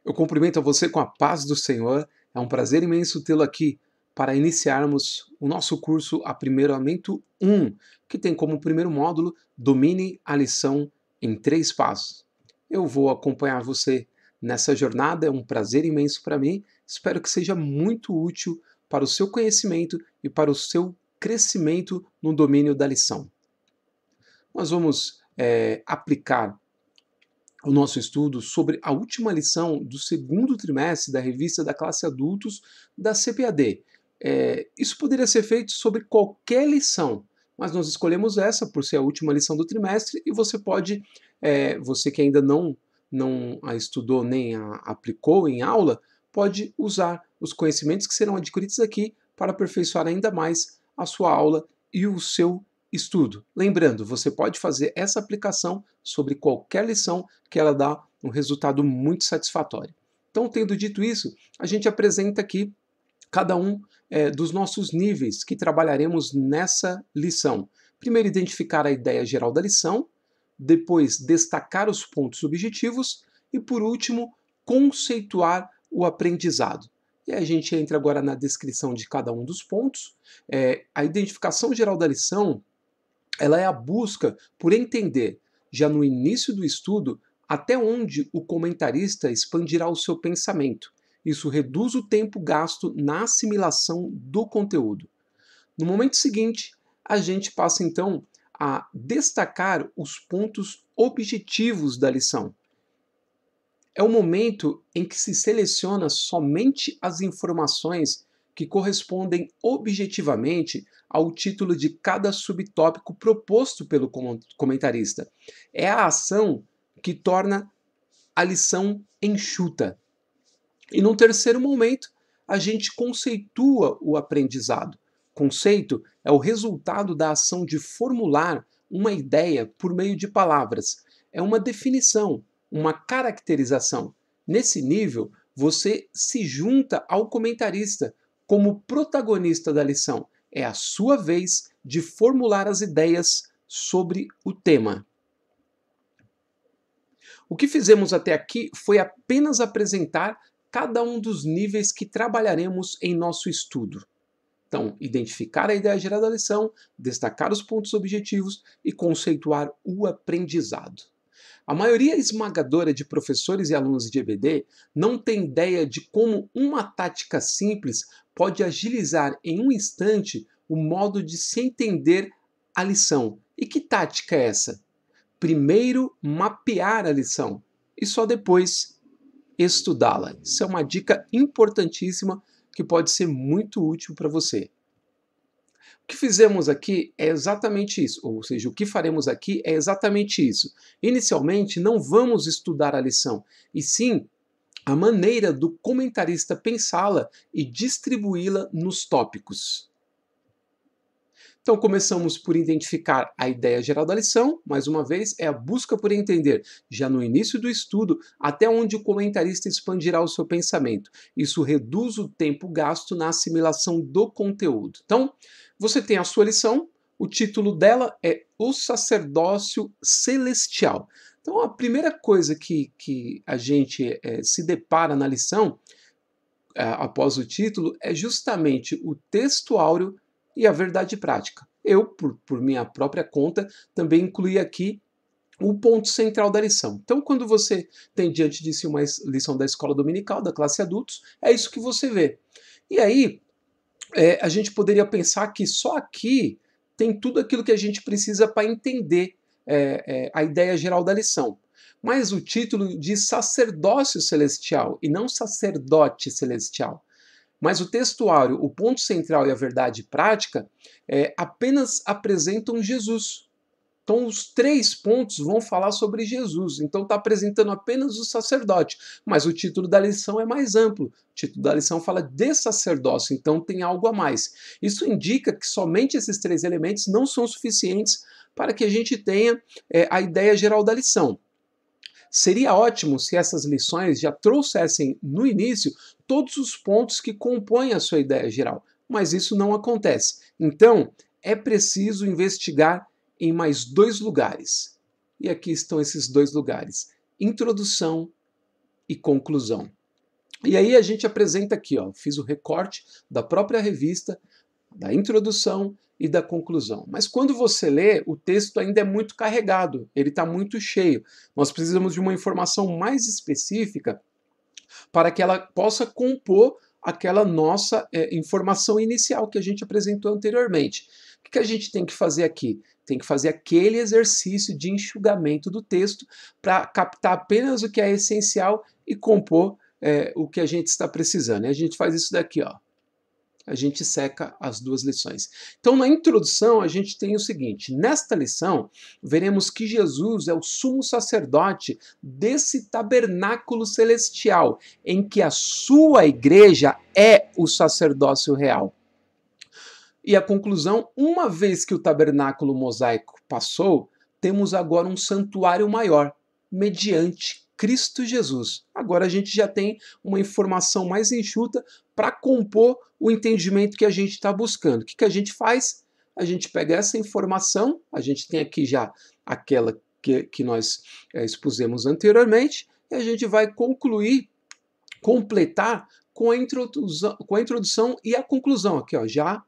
Eu cumprimento a você com a paz do Senhor. É um prazer imenso tê-lo aqui para iniciarmos o nosso curso Aprimoramento 1, que tem como primeiro módulo Domine a lição em 3 passos. Eu vou acompanhar você nessa jornada, é um prazer imenso para mim. Espero que seja muito útil para o seu conhecimento e para o seu crescimento no domínio da lição. Nós vamos aplicar o nosso estudo sobre a última lição do segundo trimestre da revista da classe Adultos da CPAD. Isso poderia ser feito sobre qualquer lição, mas nós escolhemos essa por ser a última lição do trimestre e você pode, você que ainda não a estudou nem a aplicou em aula, pode usar os conhecimentos que serão adquiridos aqui para aperfeiçoar ainda mais a sua aula e o seu estudo. Lembrando, você pode fazer essa aplicação sobre qualquer lição que ela dá um resultado muito satisfatório. Então, tendo dito isso, a gente apresenta aqui cada um dos nossos níveis que trabalharemos nessa lição. Primeiro, identificar a ideia geral da lição, depois, destacar os pontos objetivos e, por último, conceituar o aprendizado. E a gente entra agora na descrição de cada um dos pontos. A identificação geral da lição ela é a busca por entender, já no início do estudo, até onde o comentarista expandirá o seu pensamento. Isso reduz o tempo gasto na assimilação do conteúdo. No momento seguinte, a gente passa então a destacar os pontos objetivos da lição. É o momento em que se seleciona somente as informações que correspondem objetivamente ao título de cada subtópico proposto pelo comentarista. É a ação que torna a lição enxuta. E num terceiro momento, a gente conceitua o aprendizado. Conceito é o resultado da ação de formular uma ideia por meio de palavras. É uma definição, uma caracterização. Nesse nível, você se junta ao comentarista como protagonista da lição. É a sua vez de formular as ideias sobre o tema. O que fizemos até aqui foi apenas apresentar cada um dos níveis que trabalharemos em nosso estudo. Então, identificar a ideia geral da lição, destacar os pontos objetivos e conceituar o aprendizado. A maioria esmagadora de professores e alunos de EBD não tem ideia de como uma tática simples pode agilizar em um instante o modo de se entender a lição. E que tática é essa? Primeiro, mapear a lição e só depois estudá-la. Isso é uma dica importantíssima que pode ser muito útil para você. O que fizemos aqui é exatamente isso, ou seja, o que faremos aqui é exatamente isso. Inicialmente, não vamos estudar a lição, e sim a maneira do comentarista pensá-la e distribuí-la nos tópicos. Então, começamos por identificar a ideia geral da lição, mais uma vez, é a busca por entender, já no início do estudo, até onde o comentarista expandirá o seu pensamento. Isso reduz o tempo gasto na assimilação do conteúdo. Então, você tem a sua lição, o título dela é O Sacerdócio Celestial. Então, a primeira coisa que a gente se depara na lição, após o título, é justamente o texto áureo e a verdade prática. Eu, por minha própria conta, também incluí aqui o ponto central da lição. Então, quando você tem diante de si uma lição da escola dominical, da classe adultos, é isso que você vê. E aí, a gente poderia pensar que só aqui tem tudo aquilo que a gente precisa para entender a ideia geral da lição. Mas o título diz sacerdócio celestial e não sacerdote celestial. Mas o textuário, o ponto central e a verdade prática apenas apresentam Jesus. Então, os 3 pontos vão falar sobre Jesus. Então, está apresentando apenas o sacerdote. Mas o título da lição é mais amplo. O título da lição fala de sacerdócio, então tem algo a mais. Isso indica que somente esses 3 elementos não são suficientes para que a gente tenha a ideia geral da lição. Seria ótimo se essas lições já trouxessem no início todos os pontos que compõem a sua ideia geral, mas isso não acontece. Então, é preciso investigar em mais 2 lugares. E aqui estão esses 2 lugares: introdução e conclusão. E aí a gente apresenta aqui, ó, fiz o recorte da própria revista, da introdução e da conclusão. Mas quando você lê, o texto ainda é muito carregado, ele está muito cheio. Nós precisamos de uma informação mais específica para que ela possa compor aquela nossa informação inicial que a gente apresentou anteriormente. O que a gente tem que fazer aqui? Tem que fazer aquele exercício de enxugamento do texto para captar apenas o que é essencial e compor o que a gente está precisando. E a gente faz isso daqui, ó. A gente seca as duas lições. Então, na introdução, a gente tem o seguinte: nesta lição, veremos que Jesus é o sumo sacerdote desse tabernáculo celestial, em que a sua igreja é o sacerdócio real. E a conclusão: uma vez que o tabernáculo mosaico passou, temos agora um santuário maior, mediante Cristo Jesus. Agora a gente já tem uma informação mais enxuta para compor o entendimento que a gente está buscando. O que a gente faz? A gente pega essa informação, a gente tem aqui já aquela que nós expusemos anteriormente, e a gente vai concluir, completar com a introdução e a conclusão. Aqui, ó, já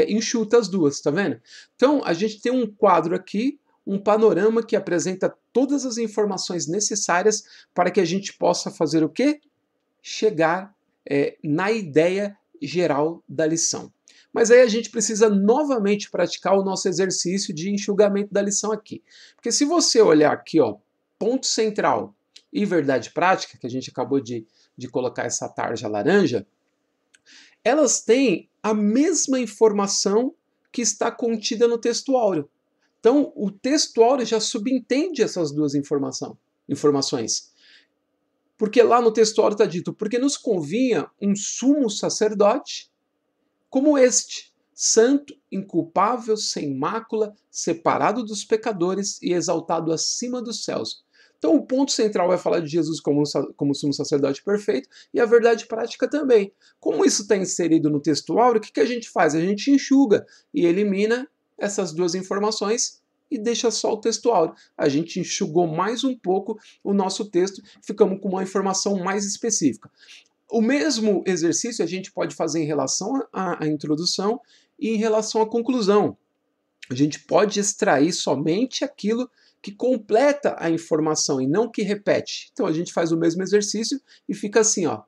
enxuta as duas, tá vendo? Então a gente tem um quadro aqui, um panorama que apresenta todas as informações necessárias para que a gente possa fazer o quê? Chegar na ideia geral da lição. Mas aí a gente precisa novamente praticar o nosso exercício de enxugamento da lição aqui. Porque se você olhar aqui, ó, ponto central e verdade prática, que a gente acabou de colocar essa tarja laranja, elas têm a mesma informação que está contida no texto áureo. Então, o texto áureo já subentende essas duas informações. Porque lá no texto áureo está dito: porque nos convinha um sumo sacerdote como este, santo, inculpável, sem mácula, separado dos pecadores e exaltado acima dos céus. Então o ponto central vai falar de Jesus como sumo sacerdote perfeito e a verdade prática também. Como isso está inserido no texto áureo, o que a gente faz? A gente enxuga e elimina essas duas informações e deixa só o texto áureo. A gente enxugou mais um pouco o nosso texto, ficamos com uma informação mais específica. O mesmo exercício a gente pode fazer em relação à introdução e em relação à conclusão. A gente pode extrair somente aquilo que completa a informação e não que repete. Então a gente faz o mesmo exercício e fica assim, ó.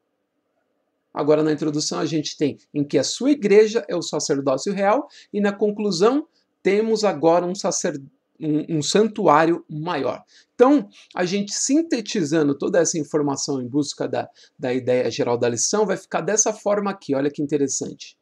Agora na introdução a gente tem em que a sua igreja é o sacerdócio real e na conclusão temos agora um santuário maior. Então, a gente sintetizando toda essa informação em busca da ideia geral da lição, vai ficar dessa forma aqui, olha que interessante.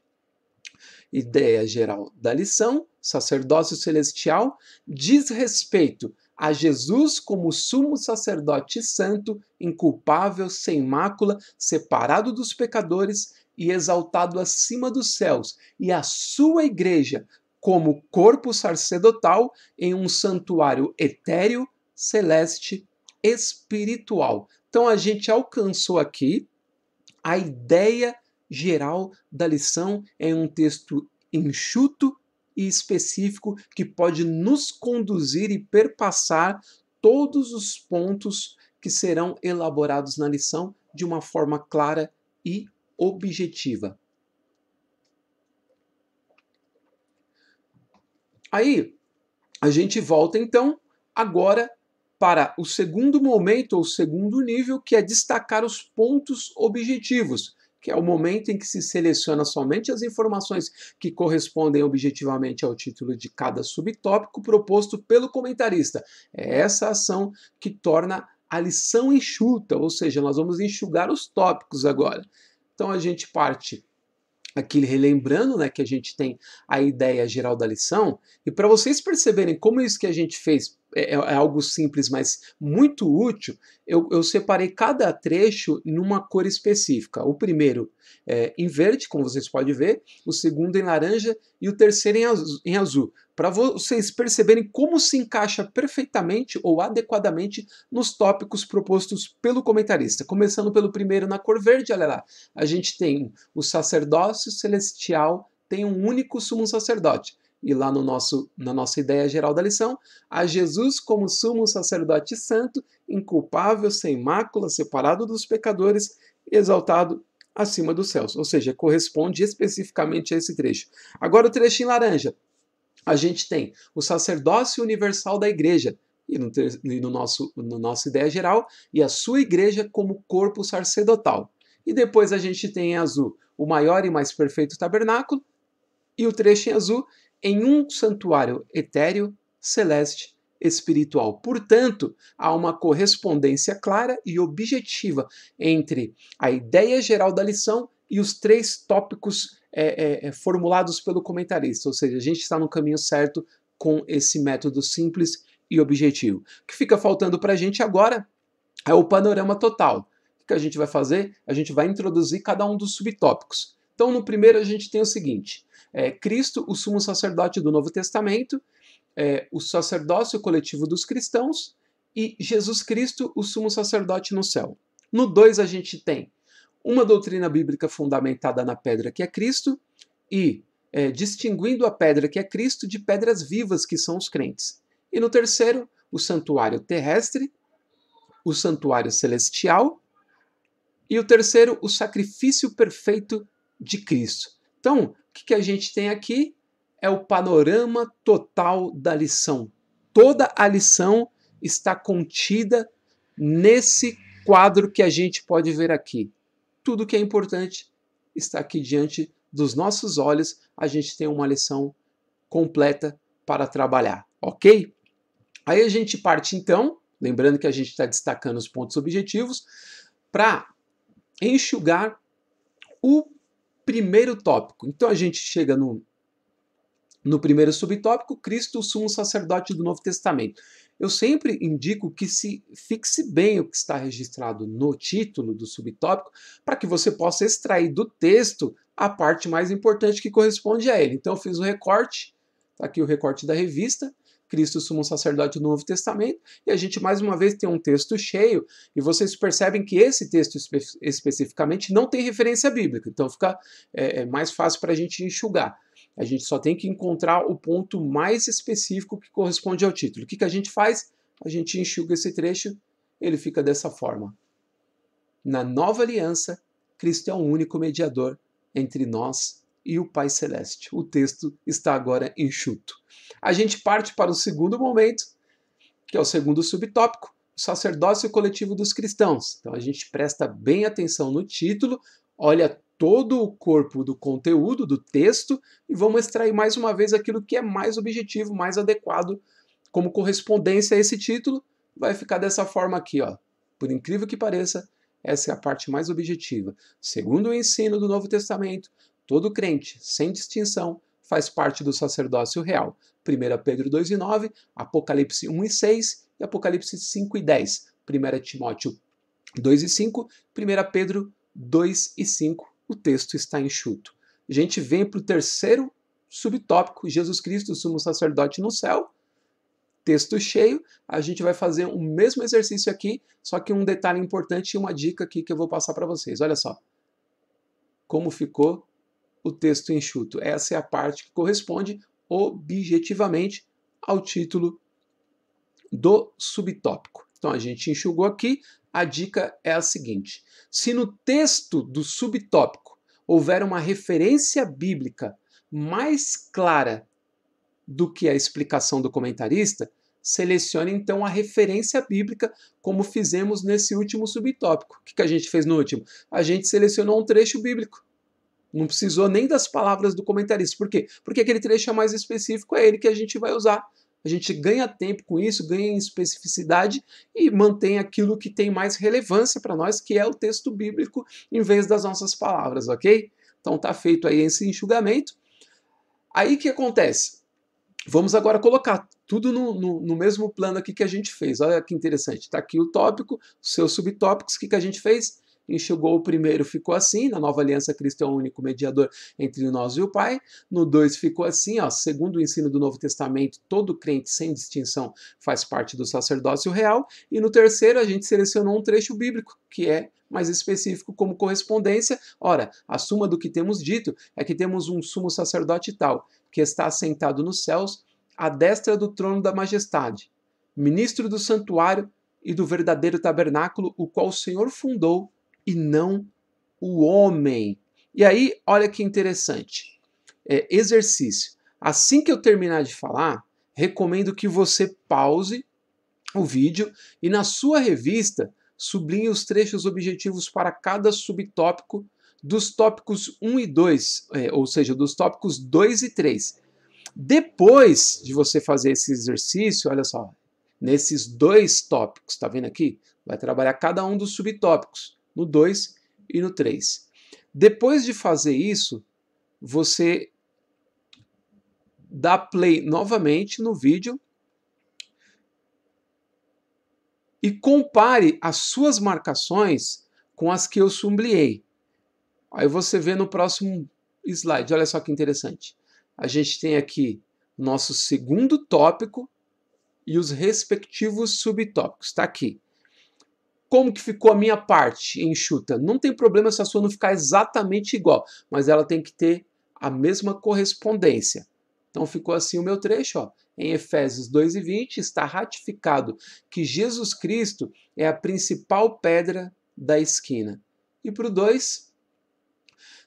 Ideia geral da lição, sacerdócio celestial, diz respeito a Jesus como sumo sacerdote santo, inculpável, sem mácula, separado dos pecadores e exaltado acima dos céus, e a sua igreja como corpo sacerdotal em um santuário etéreo, celeste, espiritual. Então a gente alcançou aqui a ideia geral da lição em um texto enxuto e específico que pode nos conduzir e perpassar todos os pontos que serão elaborados na lição de uma forma clara e objetiva. Aí, a gente volta então agora para o segundo momento ou segundo nível, que é destacar os pontos objetivos, que é o momento em que se seleciona somente as informações que correspondem objetivamente ao título de cada subtópico proposto pelo comentarista. É essa ação que torna a lição enxuta, ou seja, nós vamos enxugar os tópicos agora. Então a gente parte aqui relembrando, né, que a gente tem a ideia geral da lição, e para vocês perceberem como isso que a gente fez é algo simples, mas muito útil, eu separei cada trecho numa cor específica. O primeiro em verde, como vocês podem ver, o segundo em laranja e o terceiro em azul, para vocês perceberem como se encaixa perfeitamente ou adequadamente nos tópicos propostos pelo comentarista. Começando pelo primeiro na cor verde, olha lá, a gente tem o sacerdócio celestial, tem um único sumo sacerdote. e lá na nossa ideia geral da lição, a Jesus como sumo sacerdote santo, inculpável, sem mácula, separado dos pecadores, exaltado acima dos céus. Ou seja, corresponde especificamente a esse trecho. Agora o trecho em laranja. A gente tem o sacerdócio universal da igreja, e no nosso ideia geral, e a sua igreja como corpo sacerdotal. E depois a gente tem em azul o maior e mais perfeito tabernáculo, e o trecho em azul em um santuário etéreo, celeste, espiritual. Portanto, há uma correspondência clara e objetiva entre a ideia geral da lição e os três tópicos formulados pelo comentarista. Ou seja, a gente está no caminho certo com esse método simples e objetivo. O que fica faltando para a gente agora é o panorama total. O que a gente vai fazer? A gente vai introduzir cada um dos subtópicos. Então, no primeiro, a gente tem o seguinte: Cristo, o sumo sacerdote do Novo Testamento, o sacerdócio coletivo dos cristãos e Jesus Cristo, o sumo sacerdote no céu. No 2, a gente tem uma doutrina bíblica fundamentada na pedra que é Cristo e distinguindo a pedra que é Cristo de pedras vivas que são os crentes. E no terceiro, o santuário terrestre, o santuário celestial e o terceiro, o sacrifício perfeito de Cristo. Então, o que a gente tem aqui é o panorama total da lição. Toda a lição está contida nesse quadro que a gente pode ver aqui. Tudo que é importante está aqui diante dos nossos olhos. A gente tem uma lição completa para trabalhar, ok? Aí a gente parte então, lembrando que a gente está destacando os pontos objetivos, para enxugar o primeiro tópico. Então a gente chega no primeiro subtópico, Cristo, o sumo sacerdote do Novo Testamento. Eu sempre indico que se fixe bem o que está registrado no título do subtópico, para que você possa extrair do texto a parte mais importante que corresponde a ele. Então eu fiz o recorte, está aqui o recorte da revista, Cristo, sumo sacerdote do Novo Testamento, e a gente mais uma vez tem um texto cheio, e vocês percebem que esse texto especificamente não tem referência bíblica, então fica mais fácil para a gente enxugar. A gente só tem que encontrar o ponto mais específico que corresponde ao título. O que a gente faz? A gente enxuga esse trecho, ele fica dessa forma. Na nova aliança, Cristo é o único mediador entre nós e o Pai Celeste. O texto está agora enxuto. A gente parte para o segundo momento, que é o segundo subtópico, o sacerdócio coletivo dos cristãos. Então a gente presta bem atenção no título, olha todo o corpo do conteúdo, do texto, e vamos extrair mais uma vez aquilo que é mais objetivo, mais adequado, como correspondência a esse título, vai ficar dessa forma aqui, ó. Por incrível que pareça, essa é a parte mais objetiva. Segundo o ensino do Novo Testamento, todo crente, sem distinção, faz parte do sacerdócio real. 1 Pedro 2:9, Apocalipse 1:6 e Apocalipse 5:10. 1 Timóteo 2:5, 1 Pedro 2:5. O texto está enxuto. A gente vem para o terceiro subtópico, Jesus Cristo, sumo sacerdote no céu. Texto cheio. A gente vai fazer o mesmo exercício aqui, só que um detalhe importante e uma dica aqui que eu vou passar para vocês. Olha só como ficou o texto enxuto. Essa é a parte que corresponde objetivamente ao título do subtópico. Então a gente enxugou aqui. A dica é a seguinte: se no texto do subtópico houver uma referência bíblica mais clara do que a explicação do comentarista, selecione então a referência bíblica, como fizemos nesse último subtópico. O que a gente fez no último? A gente selecionou um trecho bíblico. Não precisou nem das palavras do comentarista. Por quê? Porque aquele trecho é mais específico, é ele que a gente vai usar. A gente ganha tempo com isso, ganha em especificidade e mantém aquilo que tem mais relevância para nós, que é o texto bíblico, em vez das nossas palavras, ok? Então tá feito aí esse enxugamento. Aí o que acontece? Vamos agora colocar tudo no mesmo plano aqui que a gente fez. Olha que interessante. Está aqui o tópico, os seus subtópicos. O que a gente fez? Enxugou o primeiro, ficou assim. Na nova aliança, Cristo é o único mediador entre nós e o Pai. No 2 ficou assim, ó, segundo o ensino do Novo Testamento, todo crente sem distinção faz parte do sacerdócio real. E no terceiro a gente selecionou um trecho bíblico, que é mais específico como correspondência. Ora, a suma do que temos dito é que temos um sumo sacerdote tal, que está assentado nos céus, à destra do trono da majestade, ministro do santuário e do verdadeiro tabernáculo, o qual o Senhor fundou, e não o homem. E aí, olha que interessante. Exercício. Assim que eu terminar de falar, recomendo que você pause o vídeo e na sua revista sublinhe os trechos objetivos para cada subtópico dos tópicos 1 e 2, ou seja, dos tópicos 2 e 3. Depois de você fazer esse exercício, olha só, nesses dois tópicos, tá vendo aqui? Vai trabalhar cada um dos subtópicos, no 2 e no 3. Depois de fazer isso, você dá play novamente no vídeo e compare as suas marcações com as que eu sublinhei. Aí você vê no próximo slide, olha só que interessante. A gente tem aqui o nosso segundo tópico e os respectivos subtópicos. Está aqui. Como que ficou a minha parte enxuta? Não tem problema se a sua não ficar exatamente igual, mas ela tem que ter a mesma correspondência. Então ficou assim o meu trecho, ó. Em Efésios 2:20 está ratificado que Jesus Cristo é a principal pedra da esquina. E para o 2,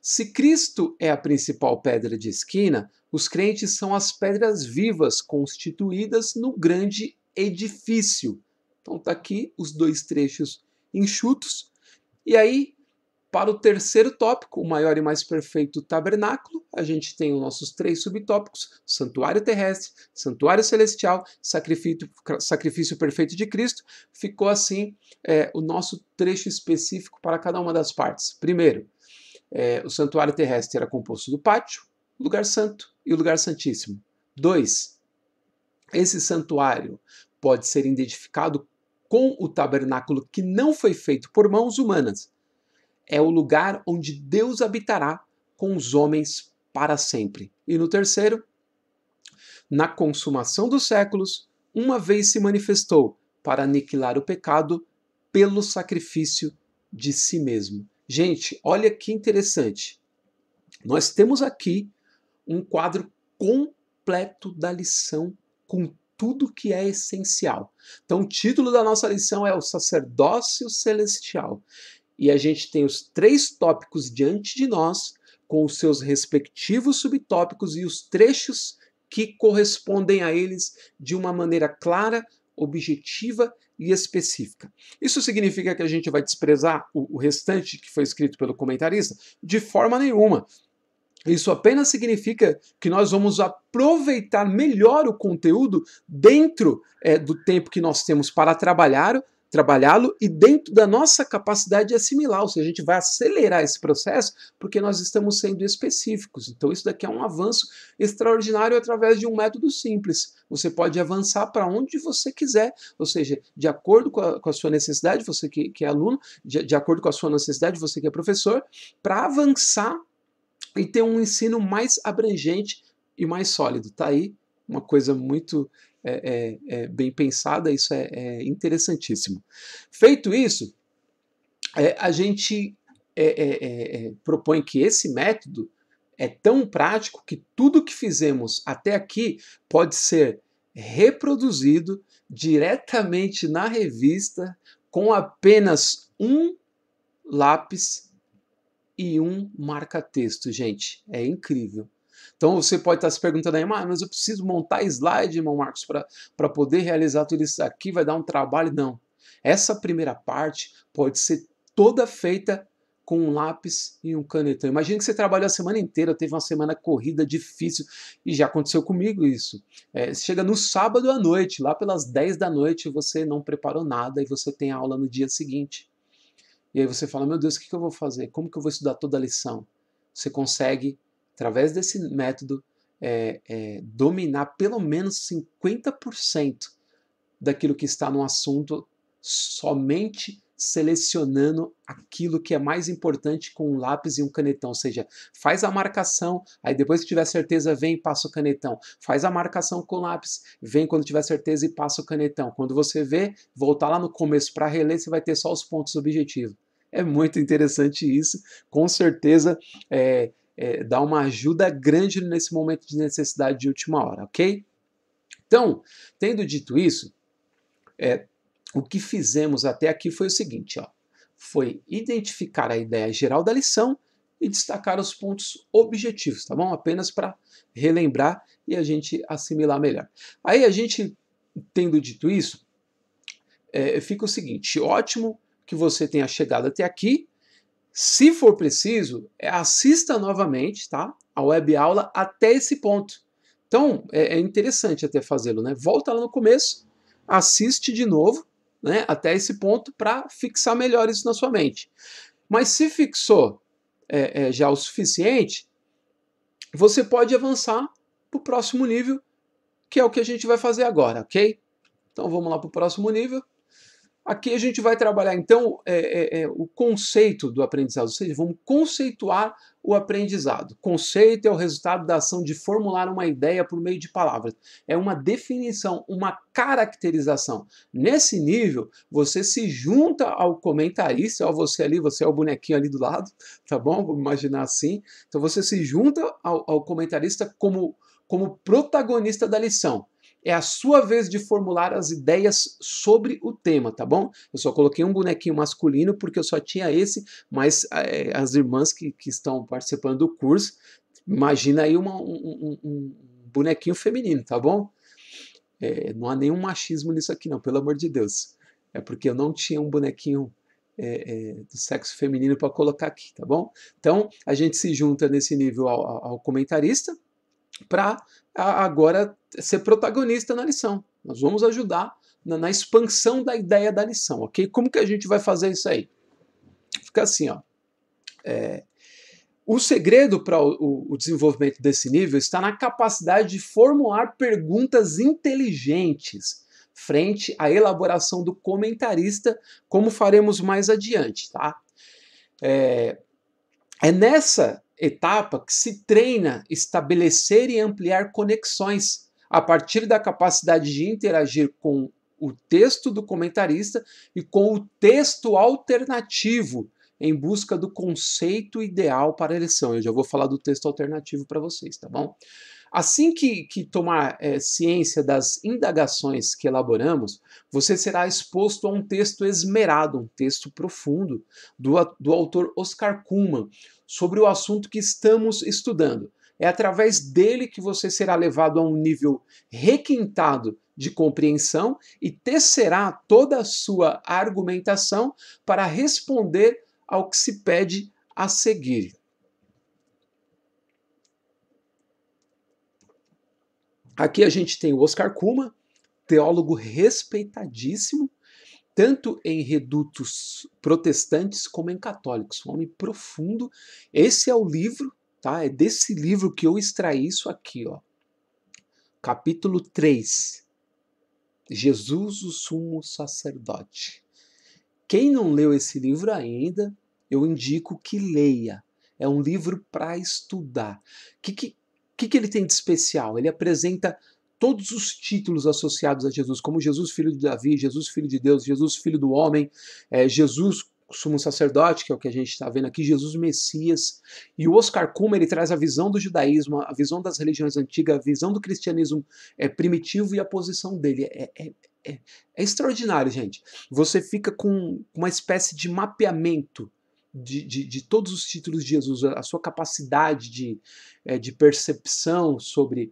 se Cristo é a principal pedra de esquina, os crentes são as pedras vivas constituídas no grande edifício. Então tá aqui os dois trechos enxutos. E aí, para o terceiro tópico, o maior e mais perfeito tabernáculo, a gente tem os nossos três subtópicos: santuário terrestre, santuário celestial, sacrifício perfeito de Cristo. Ficou assim o nosso trecho específico para cada uma das partes. Primeiro, o santuário terrestre era composto do pátio, lugar santo e o lugar santíssimo. 2. Esse santuário pode ser identificado com o tabernáculo que não foi feito por mãos humanas. É o lugar onde Deus habitará com os homens para sempre. E no terceiro, na consumação dos séculos, uma vez se manifestou para aniquilar o pecado pelo sacrifício de si mesmo. Gente, olha que interessante. Nós temos aqui um quadro completo da lição com tudo que é essencial. Então, o título da nossa lição é o Sacerdócio Celestial. E a gente tem os três tópicos diante de nós, com os seus respectivos subtópicos e os trechos que correspondem a eles de uma maneira clara, objetiva e específica. Isso significa que a gente vai desprezar o restante que foi escrito pelo comentarista? De forma nenhuma. Isso apenas significa que nós vamos aproveitar melhor o conteúdo dentro do tempo que nós temos para trabalhá-lo e dentro da nossa capacidade de assimilar, ou seja, a gente vai acelerar esse processo porque nós estamos sendo específicos. Então isso daqui é um avanço extraordinário através de um método simples. Você pode avançar para onde você quiser, ou seja, de acordo com a sua necessidade, você que é aluno, de acordo com a sua necessidade, você que é professor, para avançar e ter um ensino mais abrangente e mais sólido. Tá aí uma coisa muito bem pensada, isso é interessantíssimo. Feito isso, a gente propõe que esse método é tão prático que tudo que fizemos até aqui pode ser reproduzido diretamente na revista com apenas um lápis e um marca-texto, gente. É incrível. Então você pode estar se perguntando aí, mas eu preciso montar slide, irmão Marcos, para poder realizar tudo isso aqui, vai dar um trabalho? Não. Essa primeira parte pode ser toda feita com um lápis e um canetão. Imagina que você trabalhou a semana inteira, teve uma semana corrida, difícil, e já aconteceu comigo isso. Chega no sábado à noite, lá pelas 10 da noite, você não preparou nada e você tem aula no dia seguinte. E aí você fala, meu Deus, o que eu vou fazer? Como que eu vou estudar toda a lição? Você consegue, através desse método, dominar pelo menos 50% daquilo que está no assunto, somente selecionando aquilo que é mais importante com um lápis e um canetão. Ou seja, faz a marcação, aí depois que tiver certeza, vem e passa o canetão. Faz a marcação com o lápis, vem quando tiver certeza e passa o canetão. Quando você vê, voltar lá no começo para reler, você vai ter só os pontos objetivos. É muito interessante isso, com certeza dá uma ajuda grande nesse momento de necessidade de última hora, ok? Então, tendo dito isso, o que fizemos até aqui foi o seguinte, ó, foi identificar a ideia geral da lição e destacar os pontos objetivos, tá bom? Apenas para relembrar e a gente assimilar melhor. Aí a gente, tendo dito isso, fica o seguinte, ótimo que você tenha chegado até aqui. Se for preciso, assista novamente, tá, a web aula até esse ponto. Então, é interessante até fazê-lo, né? Volta lá no começo, assiste de novo, né, até esse ponto para fixar melhor isso na sua mente. Mas se fixou já o suficiente, você pode avançar para o próximo nível, que é o que a gente vai fazer agora, ok? Então vamos lá para o próximo nível. Aqui a gente vai trabalhar, então, o conceito do aprendizado, ou seja, vamos conceituar o aprendizado. Conceito é o resultado da ação de formular uma ideia por meio de palavras. É uma definição, uma caracterização. Nesse nível, você se junta ao comentarista, ó, você ali, você é o bonequinho ali do lado, tá bom? Vamos imaginar assim. Então você se junta ao comentarista como protagonista da lição. É a sua vez de formular as ideias sobre o tema, tá bom? Eu só coloquei um bonequinho masculino porque eu só tinha esse, mas as irmãs que estão participando do curso, imagina aí um bonequinho feminino, tá bom? Não há nenhum machismo nisso aqui não, pelo amor de Deus. É porque eu não tinha um bonequinho do sexo feminino para colocar aqui, tá bom? Então, a gente se junta nesse nível ao comentarista, para agora ser protagonista na lição. Nós vamos ajudar na expansão da ideia da lição, ok? Como que a gente vai fazer isso aí? Fica assim, ó. O segredo para o desenvolvimento desse nível está na capacidade de formular perguntas inteligentes frente à elaboração do comentarista, como faremos mais adiante, tá? É nessa etapa que se treina estabelecer e ampliar conexões a partir da capacidade de interagir com o texto do comentarista e com o texto alternativo em busca do conceito ideal para a lição. Eu já vou falar do texto alternativo para vocês, tá bom? Assim que tomar ciência das indagações que elaboramos, você será exposto a um texto esmerado, um texto profundo, do autor Oscar Cullmann, sobre o assunto que estamos estudando. É através dele que você será levado a um nível requintado de compreensão e tecerá toda a sua argumentação para responder ao que se pede a seguir. Aqui a gente tem o Oscar Cullmann, teólogo respeitadíssimo, tanto em redutos protestantes como em católicos. Um homem profundo. Esse é o livro, tá? É desse livro que eu extraí isso aqui, ó. Capítulo 3. Jesus, o sumo sacerdote. Quem não leu esse livro ainda, eu indico que leia. É um livro para estudar. O que ele tem de especial? Ele apresenta todos os títulos associados a Jesus, como Jesus, filho de Davi, Jesus, filho de Deus, Jesus, filho do homem, Jesus, sumo sacerdote, que é o que a gente está vendo aqui, Jesus, Messias. E o Oscar Cullmann, ele traz a visão do judaísmo, a visão das religiões antigas, a visão do cristianismo primitivo e a posição dele. É extraordinário, gente. Você fica com uma espécie de mapeamento de todos os títulos de Jesus, a sua capacidade de percepção sobre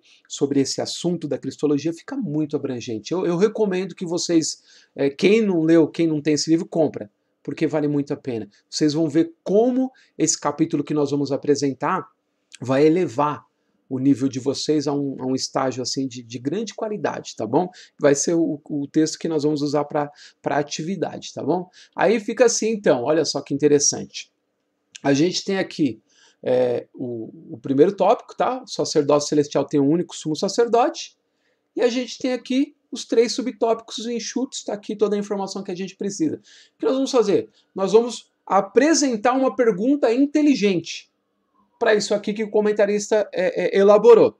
esse assunto da cristologia fica muito abrangente. Eu recomendo que vocês, quem não leu, quem não tem esse livro, compra, porque vale muito a pena. Vocês vão ver como esse capítulo que nós vamos apresentar vai elevar o nível de vocês a um estágio assim de grande qualidade, tá bom? Vai ser o texto que nós vamos usar para atividade, tá bom? Aí fica assim então, olha só que interessante. A gente tem aqui o primeiro tópico, tá? O sacerdócio celestial tem um único sumo sacerdote. E a gente tem aqui os 3 subtópicos enxutos, está aqui toda a informação que a gente precisa. O que nós vamos fazer? Nós vamos apresentar uma pergunta inteligente para isso aqui que o comentarista elaborou.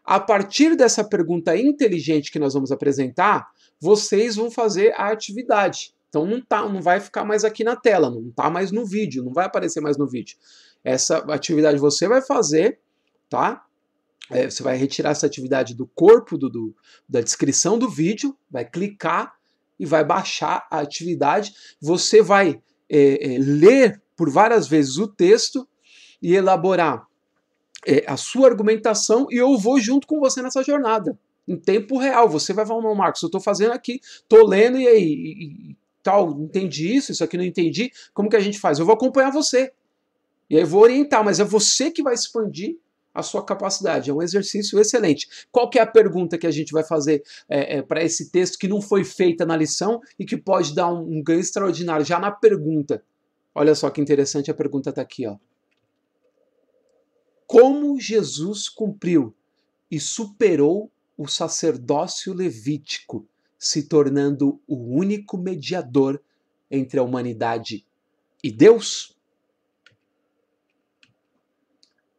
A partir dessa pergunta inteligente que nós vamos apresentar, vocês vão fazer a atividade. Então não vai ficar mais aqui na tela, não está mais no vídeo, não vai aparecer mais no vídeo. Essa atividade você vai fazer, tá? Você vai retirar essa atividade do corpo da descrição do vídeo, vai clicar e vai baixar a atividade. Você vai ler por várias vezes o texto e elaborar a sua argumentação, e eu vou junto com você nessa jornada, em tempo real. Você vai falar, não, Marcos, eu estou fazendo aqui, estou lendo e aí, e tal, entendi isso aqui não entendi, como que a gente faz? Eu vou acompanhar você, e aí eu vou orientar, mas é você que vai expandir a sua capacidade. É um exercício excelente. Qual que é a pergunta que a gente vai fazer para esse texto que não foi feita na lição e que pode dar um ganho extraordinário já na pergunta? Olha só que interessante, a pergunta está aqui, ó. Como Jesus cumpriu e superou o sacerdócio levítico, se tornando o único mediador entre a humanidade e Deus?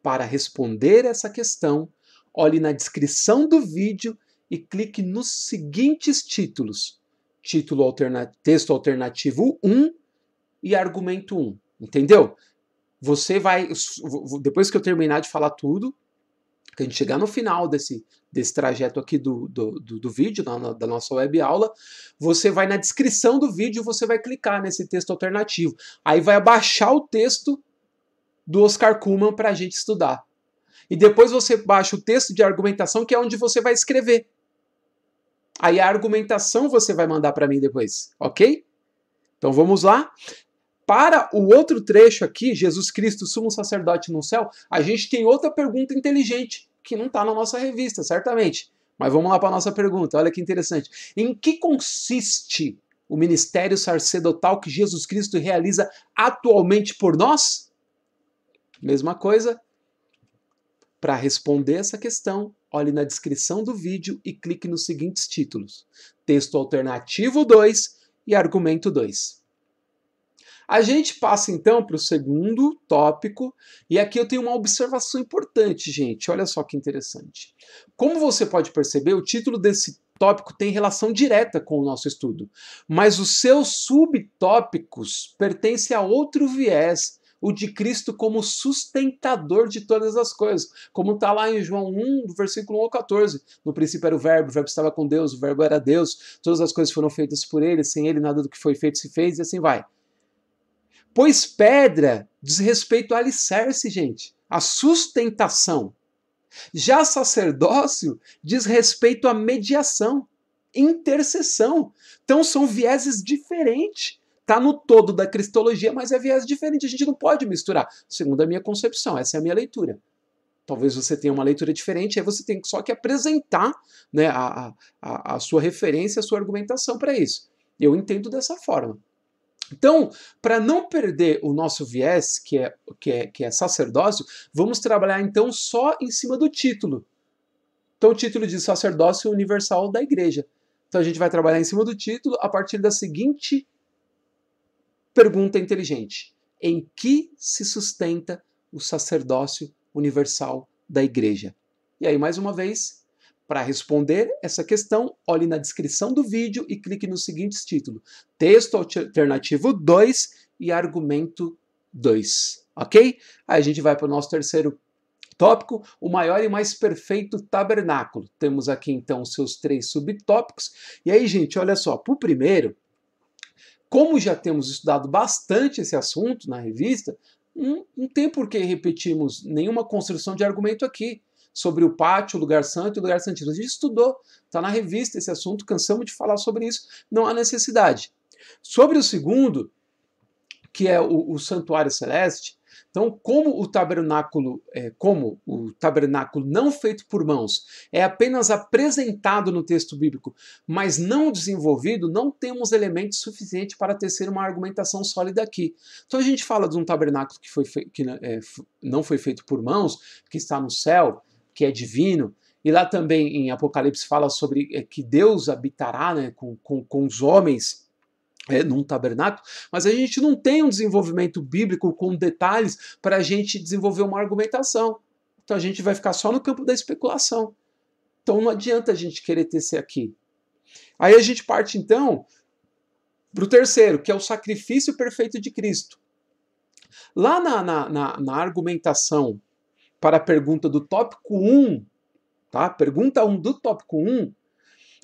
Para responder essa questão, olhe na descrição do vídeo e clique nos seguintes títulos: texto alternativo 1 e argumento 1. Entendeu? Você vai, depois que eu terminar de falar tudo, que a gente chegar no final desse trajeto aqui do vídeo, da nossa web aula, você vai na descrição do vídeo, você vai clicar nesse texto alternativo. Aí vai abaixar o texto do Oscar Cullmann para a gente estudar. E depois você baixa o texto de argumentação, que é onde você vai escrever. Aí a argumentação você vai mandar para mim depois, ok? Então vamos lá. Para o outro trecho aqui, Jesus Cristo, sumo sacerdote no céu, a gente tem outra pergunta inteligente, que não está na nossa revista, certamente. Mas vamos lá para a nossa pergunta, olha que interessante. Em que consiste o ministério sacerdotal que Jesus Cristo realiza atualmente por nós? Mesma coisa. Para responder essa questão, olhe na descrição do vídeo e clique nos seguintes títulos: texto alternativo 2 e argumento 2. A gente passa então para o segundo tópico, e aqui eu tenho uma observação importante, gente. Olha só que interessante. Como você pode perceber, o título desse tópico tem relação direta com o nosso estudo, mas os seus subtópicos pertencem a outro viés, o de Cristo como sustentador de todas as coisas, como está lá em João 1, do versículo 1 ao 14. No princípio era o verbo estava com Deus, o verbo era Deus, todas as coisas foram feitas por ele, sem ele nada do que foi feito se fez, e assim vai. Pois pedra diz respeito ao alicerce, gente, a sustentação. Já sacerdócio diz respeito à mediação, intercessão. Então são vieses diferentes. Está no todo da cristologia, mas é viés diferente. A gente não pode misturar, segundo a minha concepção. Essa é a minha leitura. Talvez você tenha uma leitura diferente, aí você tem só que apresentar, né, a sua referência, a sua argumentação para isso. Eu entendo dessa forma. Então, para não perder o nosso viés, que é sacerdócio, vamos trabalhar então só em cima do título. Então o título diz Sacerdócio Universal da Igreja. Então a gente vai trabalhar em cima do título a partir da seguinte pergunta inteligente: em que se sustenta o sacerdócio universal da Igreja? E aí, mais uma vez, para responder essa questão, olhe na descrição do vídeo e clique nos seguintes títulos: texto alternativo 2 e argumento 2. Ok? Aí a gente vai para o nosso terceiro tópico, o maior e mais perfeito tabernáculo. Temos aqui então os seus 3 subtópicos. E aí, gente, olha só, para o primeiro, como já temos estudado bastante esse assunto na revista, não tem por que repetirmos nenhuma construção de argumento aqui sobre o pátio, o lugar santo e o lugar santíssimo. A gente estudou, está na revista esse assunto, cansamos de falar sobre isso, não há necessidade. Sobre o segundo, que é o santuário celeste, então, como o tabernáculo não feito por mãos é apenas apresentado no texto bíblico, mas não desenvolvido, não temos elementos suficientes para tecer uma argumentação sólida aqui. Então a gente fala de um tabernáculo que não foi feito por mãos, que está no céu, que é divino, e lá também em Apocalipse fala sobre que Deus habitará, né, com os homens num tabernáculo, mas a gente não tem um desenvolvimento bíblico com detalhes para a gente desenvolver uma argumentação. Então a gente vai ficar só no campo da especulação. Então não adianta a gente querer tecer aqui. Aí a gente parte então para o terceiro, que é o sacrifício perfeito de Cristo. Lá na argumentação para a pergunta do tópico 1, tá? Pergunta 1 do tópico 1,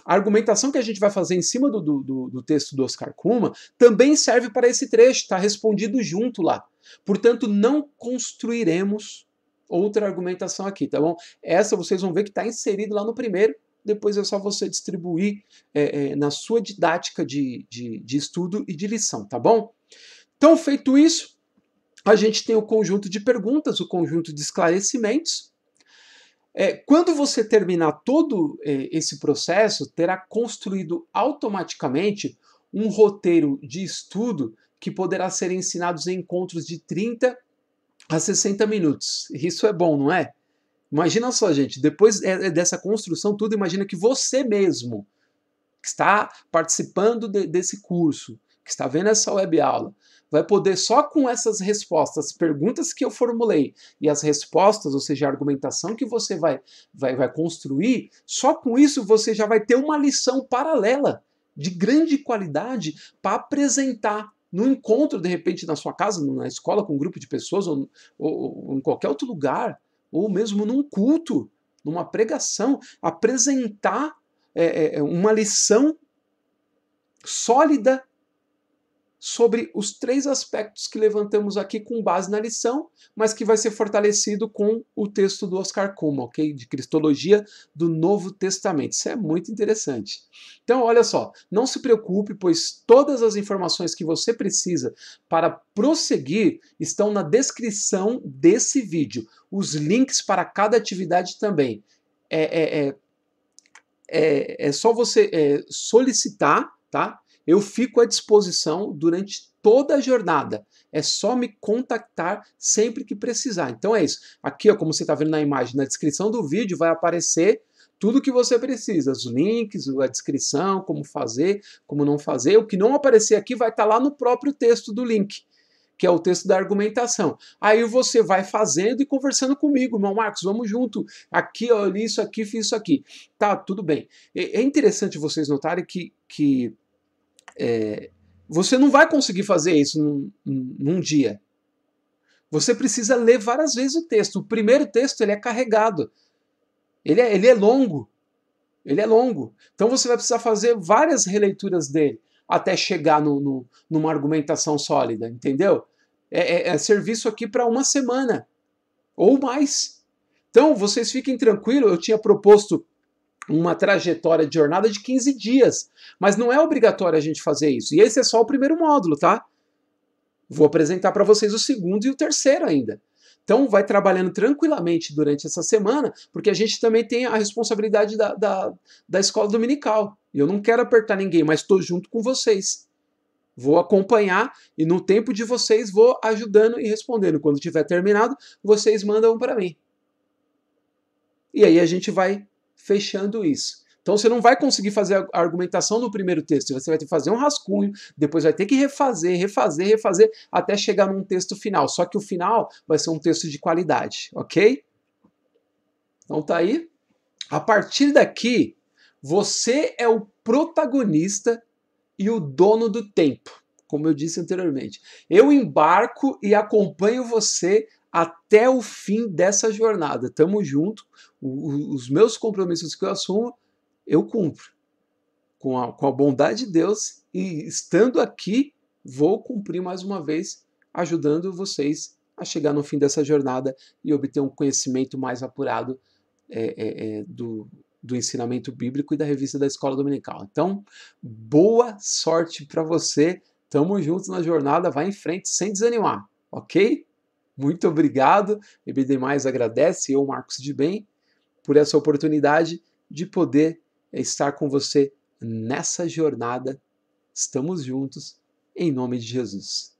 a argumentação que a gente vai fazer em cima do texto do Oscar Cullmann também serve para esse trecho, está respondido junto lá. Portanto, não construiremos outra argumentação aqui, tá bom? Essa vocês vão ver que está inserido lá no primeiro, depois é só você distribuir na sua didática de estudo e de lição, tá bom? Então, feito isso, a gente tem o conjunto de perguntas, o conjunto de esclarecimentos. Quando você terminar todo esse processo, terá construído automaticamente um roteiro de estudo que poderá ser ensinado em encontros de 30 a 60 minutos. Isso é bom, não é? Imagina só, gente, depois dessa construção tudo, imagina que você mesmo, que está participando desse curso, que está vendo essa web aula, vai poder só com essas respostas, perguntas que eu formulei e as respostas, ou seja, a argumentação que você vai construir, só com isso você já vai ter uma lição paralela de grande qualidade para apresentar no encontro, de repente, na sua casa, na escola, com um grupo de pessoas, ou em qualquer outro lugar, ou mesmo num culto, numa pregação, apresentar uma lição sólida sobre os 3 aspectos que levantamos aqui com base na lição, mas que vai ser fortalecido com o texto do Oscar Cullmann, ok? De Cristologia do Novo Testamento. Isso é muito interessante. Então, olha só, não se preocupe, pois todas as informações que você precisa para prosseguir estão na descrição desse vídeo. Os links para cada atividade também. É só você solicitar, tá? Eu fico à disposição durante toda a jornada. É só me contactar sempre que precisar. Então é isso. Aqui, ó, como você está vendo na imagem, na descrição do vídeo vai aparecer tudo o que você precisa. Os links, a descrição, como fazer, como não fazer. O que não aparecer aqui vai estar lá no próprio texto do link, que é o texto da argumentação. Aí você vai fazendo e conversando comigo. Irmão Marcos, vamos junto. Aqui, ó, li isso aqui, fiz isso aqui. Tá, tudo bem. É interessante vocês notarem que você não vai conseguir fazer isso num dia. Você precisa ler várias vezes o texto. O primeiro texto ele é carregado. Ele é longo. Ele é longo. Então você vai precisar fazer várias releituras dele até chegar numa argumentação sólida, entendeu? É serviço aqui para uma semana ou mais. Então vocês fiquem tranquilos. Eu tinha proposto uma trajetória de jornada de 15 dias. Mas não é obrigatório a gente fazer isso. E esse é só o primeiro módulo, tá? Vou apresentar para vocês o segundo e o terceiro ainda. Então vai trabalhando tranquilamente durante essa semana, porque a gente também tem a responsabilidade da escola dominical. E eu não quero apertar ninguém, mas estou junto com vocês. Vou acompanhar e no tempo de vocês vou ajudando e respondendo. Quando tiver terminado, vocês mandam para mim. E aí a gente vai fechando isso. Então você não vai conseguir fazer a argumentação no primeiro texto, você vai ter que fazer um rascunho, depois vai ter que refazer, até chegar num texto final. Só que o final vai ser um texto de qualidade, ok? Então tá aí. A partir daqui, você é o protagonista e o dono do tempo, como eu disse anteriormente. Eu embarco e acompanho você até o fim dessa jornada. Tamo junto. Os meus compromissos que eu assumo, eu cumpro. Com a bondade de Deus e estando aqui, vou cumprir mais uma vez, ajudando vocês a chegar no fim dessa jornada e obter um conhecimento mais apurado do ensinamento bíblico e da revista da Escola Dominical. Então, boa sorte para você. Tamo junto na jornada, vai em frente sem desanimar, ok? Muito obrigado. EBD Mais agradece, eu, Marcos de Bem, por essa oportunidade de poder estar com você nessa jornada. Estamos juntos, em nome de Jesus.